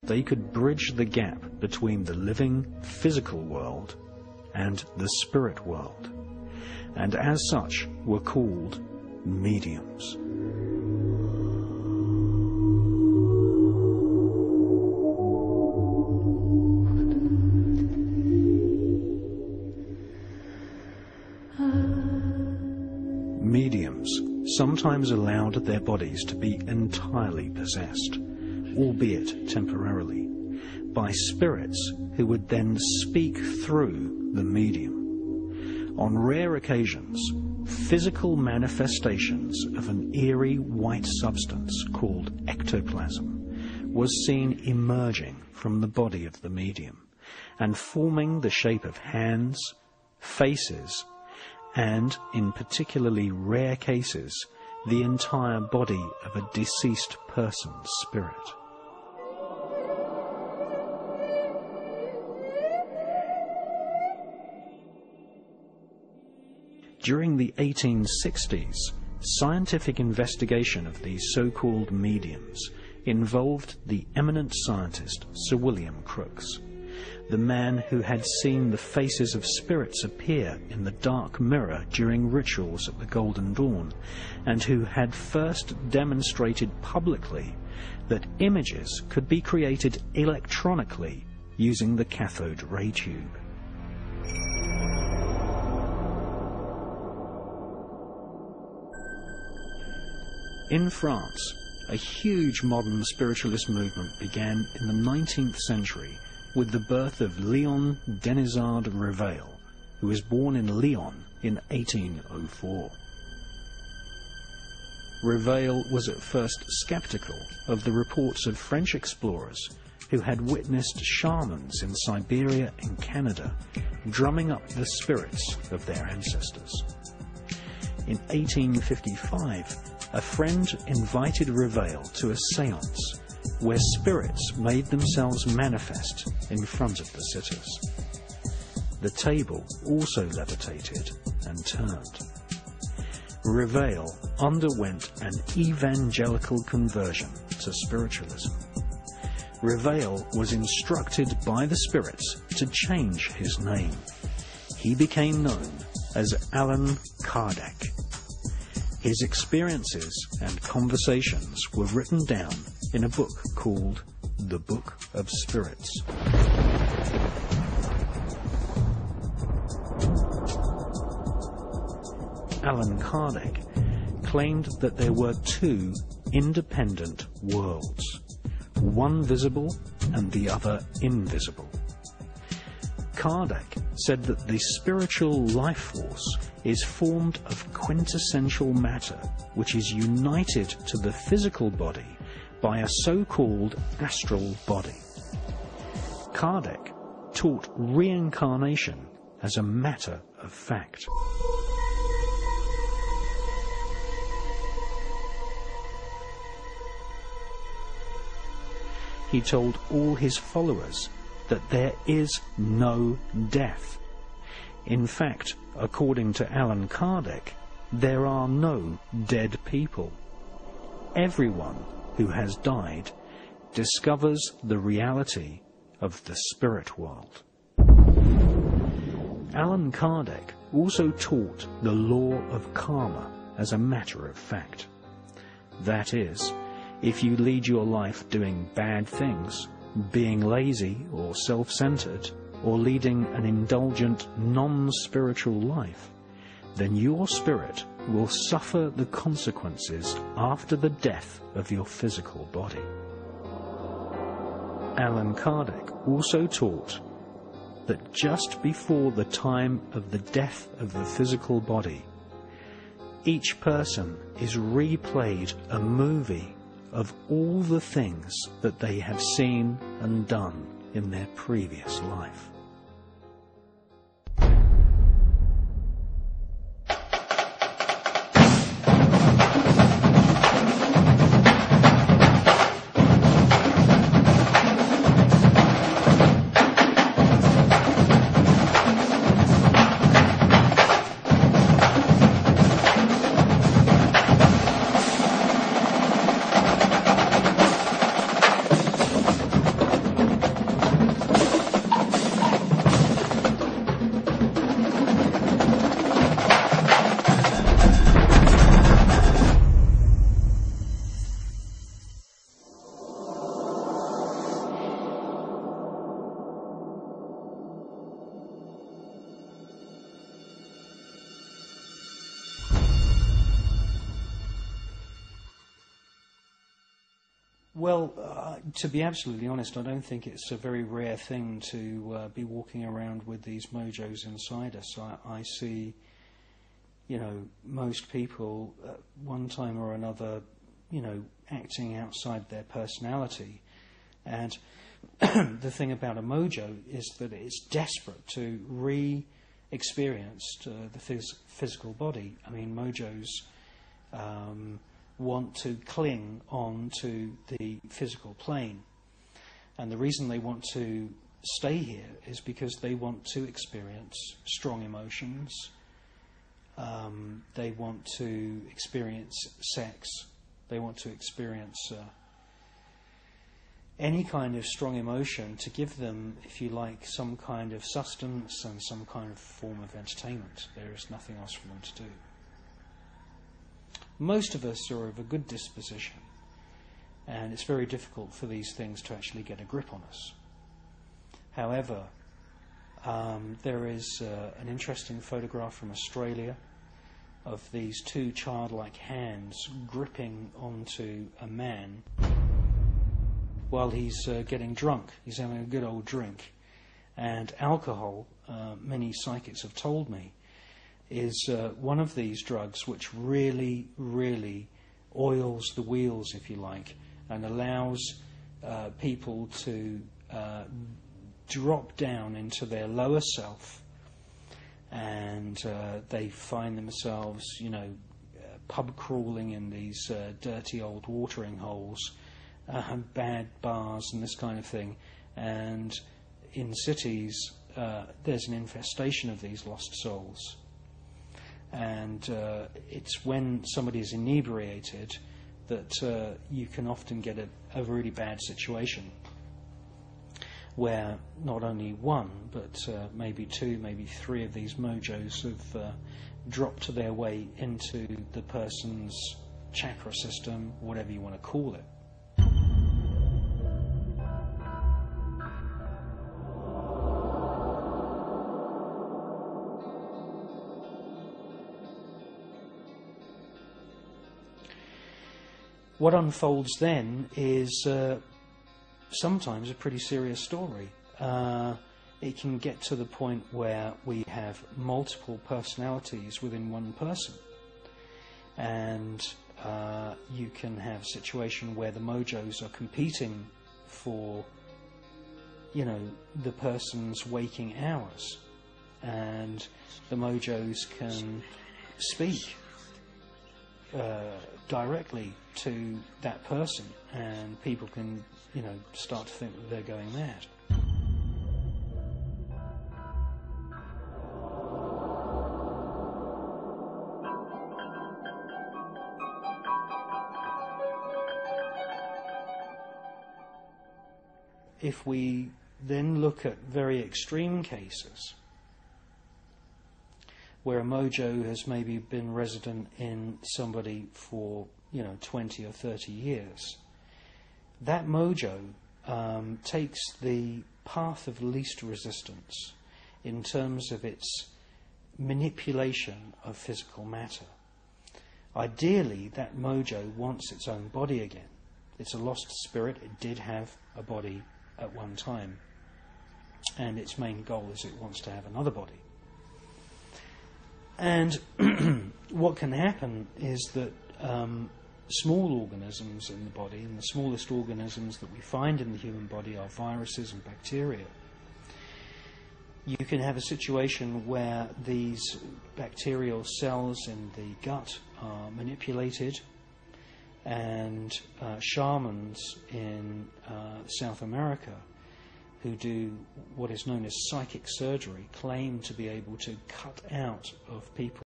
they could bridge the gap between the living physical world and the spirit world, and as such were called mediums. Mediums sometimes allowed their bodies to be entirely possessed, albeit temporarily, by spirits who would then speak through the medium. On rare occasions, physical manifestations of an eerie white substance called ectoplasm was seen emerging from the body of the medium and forming the shape of hands, faces, and, in particularly rare cases, the entire body of a deceased person's spirit. During the 1860s, scientific investigation of these so-called mediums involved the eminent scientist Sir William Crookes, the man who had seen the faces of spirits appear in the dark mirror during rituals at the Golden Dawn, and who had first demonstrated publicly that images could be created electronically using the cathode ray tube. In France, a huge modern spiritualist movement began in the 19th century with the birth of Léon Denisard Réveil, who was born in Lyon in 1804. Réveil was at first skeptical of the reports of French explorers who had witnessed shamans in Siberia and Canada drumming up the spirits of their ancestors. In 1855, a friend invited Réveil to a séance where spirits made themselves manifest in front of the sitters. The table also levitated and turned. Réveil underwent an evangelical conversion to spiritualism. Réveil was instructed by the spirits to change his name. He became known as Allan Kardec. His experiences and conversations were written down in a book called The Book of Spirits. Allan Kardec claimed that there were two independent worlds, one visible and the other invisible. Kardec said that the spiritual life force is formed of quintessential matter, which is united to the physical body by a so-called astral body. Kardec taught reincarnation as a matter of fact. He told all his followers that there is no death. In fact, according to Allan Kardec, there are no dead people. Everyone who has died discovers the reality of the spirit world. Allan Kardec also taught the law of karma as a matter of fact. That is, if you lead your life doing bad things, being lazy or self-centered, or leading an indulgent, non-spiritual life, then your spirit will suffer the consequences after the death of your physical body. Allan Kardec also taught that just before the time of the death of the physical body, each person is replayed a movie of all the things that they have seen and done in their previous life. Well, to be absolutely honest, I don't think it's a very rare thing to be walking around with these mojos inside us. I see, most people at one time or another, acting outside their personality. And the thing about a mojo is that it's desperate to re-experience the physical body. I mean, mojos want to cling on to the physical plane. And the reason they want to stay here is because they want to experience strong emotions. They want to experience sex. They want to experience any kind of strong emotion to give them, if you like, some kind of sustenance and some kind of form of entertainment. There is nothing else for them to do. Most of us are of a good disposition, and it's very difficult for these things to actually get a grip on us. However, there is an interesting photograph from Australia of these two childlike hands gripping onto a man while he's getting drunk. He's having a good old drink. And alcohol, many psychics have told me, is one of these drugs which really, really oils the wheels, if you like, and allows people to drop down into their lower self, and they find themselves, pub crawling in these dirty old watering holes, bad bars and this kind of thing. And in cities, there's an infestation of these lost souls. And it's when somebody is inebriated that you can often get a really bad situation where not only one, but maybe two, maybe three of these mojos have dropped their way into the person's chakra system, whatever you want to call it. What unfolds then is sometimes a pretty serious story. It can get to the point where we have multiple personalities within one person. And you can have a situation where the mojos are competing for, the person's waking hours. And the mojos can speak directly to that person, and people can, start to think that they're going mad. If we then look at very extreme cases, where a mojo has maybe been resident in somebody for 20 or 30 years, that mojo takes the path of least resistance in terms of its manipulation of physical matter. Ideally, that mojo wants its own body again. It's a lost spirit. It did have a body at one time, and its main goal is it wants to have another body. And what can happen is that small organisms in the body, and the smallest organisms that we find in the human body are viruses and bacteria. You can have a situation where these bacterial cells in the gut are manipulated, and shamans in South America who do what is known as psychic surgery claim to be able to cut out of people